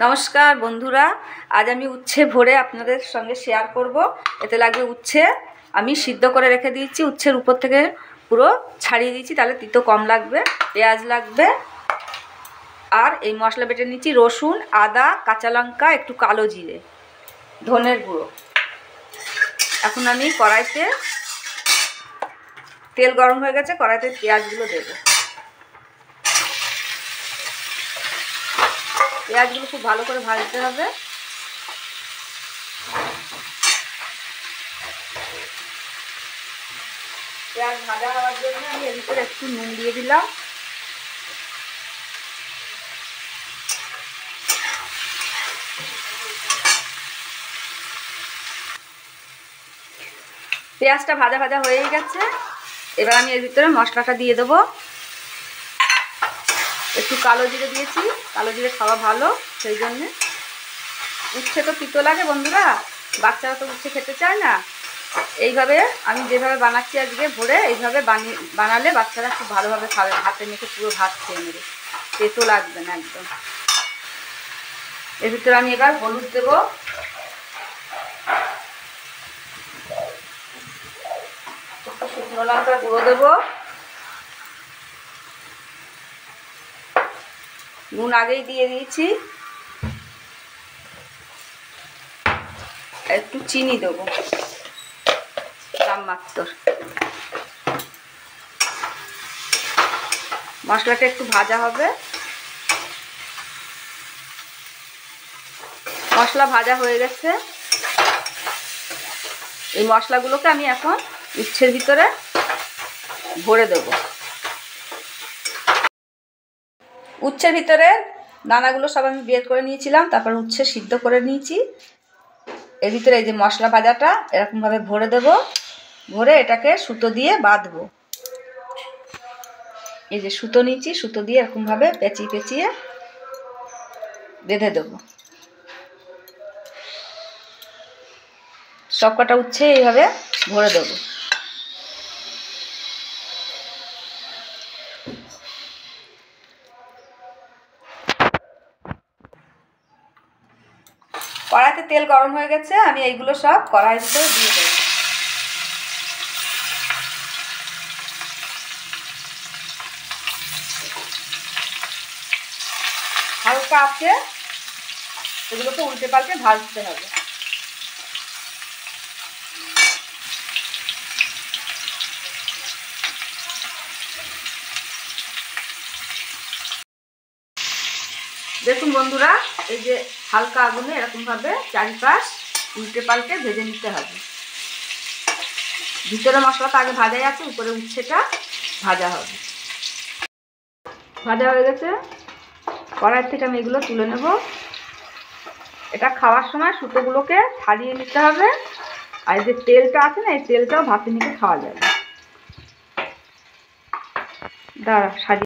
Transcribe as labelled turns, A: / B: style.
A: নমস্কার বন্ধুরা, আজ আমি উচ্ছে ভরে আপনাদের সঙ্গে শেয়ার করব। এতে লাগবে উচ্ছে, আমি সিদ্ধ করে রেখে দিয়েছি, উচ্ছের উপর থেকে পুরো ছাড়িয়ে দিয়েছি, তাহলে তিতো কম লাগবে। পেঁয়াজ লাগবে, আর এই মশলা বেটে নিচ্ছি রসুন, আদা, কাঁচা লঙ্কা, একটু কালো জিরে, ধনের গুঁড়ো। এখন আমি কড়াইতে তেল গরম হয়ে গেছে, কড়াইতে পেঁয়াজগুলো দেবো। পেঁয়াজগুলো খুব ভালো করে ভাজতে হবে। পেঁয়াজ ভাজা হওয়ার জন্য আমি এর ভিতরে একটু নুন দিয়ে দিলাম। পেঁয়াজটা ভাজা ভাজা হয়েই গেছে, এবার আমি এর ভিতরে মশলাটা দিয়ে দেবো। একটু কালো জিরে দিয়েছি, কালো জিরে খাওয়া ভালো, সেই জন্যে। উচ্ছে তো তিতো লাগে বন্ধুরা, বাচ্চারা তো উচ্ছে খেতে চায় না। এইভাবে আমি যেভাবে বানাচ্ছি আজকে ভরে, এইভাবে বানালে বাচ্চারা খুব ভালোভাবে খাবে, ভাতে মেখে পুরো ভাত খেয়ে নেবে, তেতো লাগবে না একদম। এর ভিতরে আমি এবার হলুদ দেবো, শুকনো লঙ্কার গুঁড়ো দেবো, নুন আগেই দিয়ে দিয়েছি, একটু চিনি দেবো নামমাত্র। মশলাটা একটু ভাজা হবে। মশলা ভাজা হয়ে গেছে, এই মশলাগুলোকে আমি এখন উচ্ছের ভিতরে ভরে দেব। উচ্ছের ভিতরে দানাগুলো সব আমি বের করে নিয়েছিলাম, তারপর উচ্ছে সিদ্ধ করে নিয়েছি। এর ভিতরে এই যে মশলা ভাজাটা এরকমভাবে ভরে দেব, ভরে এটাকে সুতো দিয়ে বাঁধবো। এই যে সুতো নিয়েছি, সুতো দিয়ে এরকমভাবে পেঁচিয়ে পেঁচিয়ে বেঁধে দেবো। সব কটা উচ্ছে এইভাবে ভরে দেবো। কড়াইতে তেল গরম হয়ে গেছে, আমি এইগুলো সব কড়াইয়ের ভিতরে দিয়ে দেবো। হালকা আছে, এগুলোকে উল্টে পাল্টে ভাজতে হবে। দেখুন বন্ধুরা, এই যে হালকা আগুনে এরকমভাবে চারিপাশ উল্টে পাল্টে ভেজে নিতে হবে। ভিতরে মশলাটা আগে ভাজাই আছে, উপরে উচ্ছেটা ভাজা হবে। ভাজা হয়ে গেছে, কড়াই থেকে আমি এগুলো তুলে নেব। এটা খাওয়ার সময় সুতোগুলোকে ছাড়িয়ে নিতে হবে, আর যে তেলটা আছে না, এই তেলটাও ভাতে নিতে খাওয়া যাবে। দাঁড়া সাজিয়ে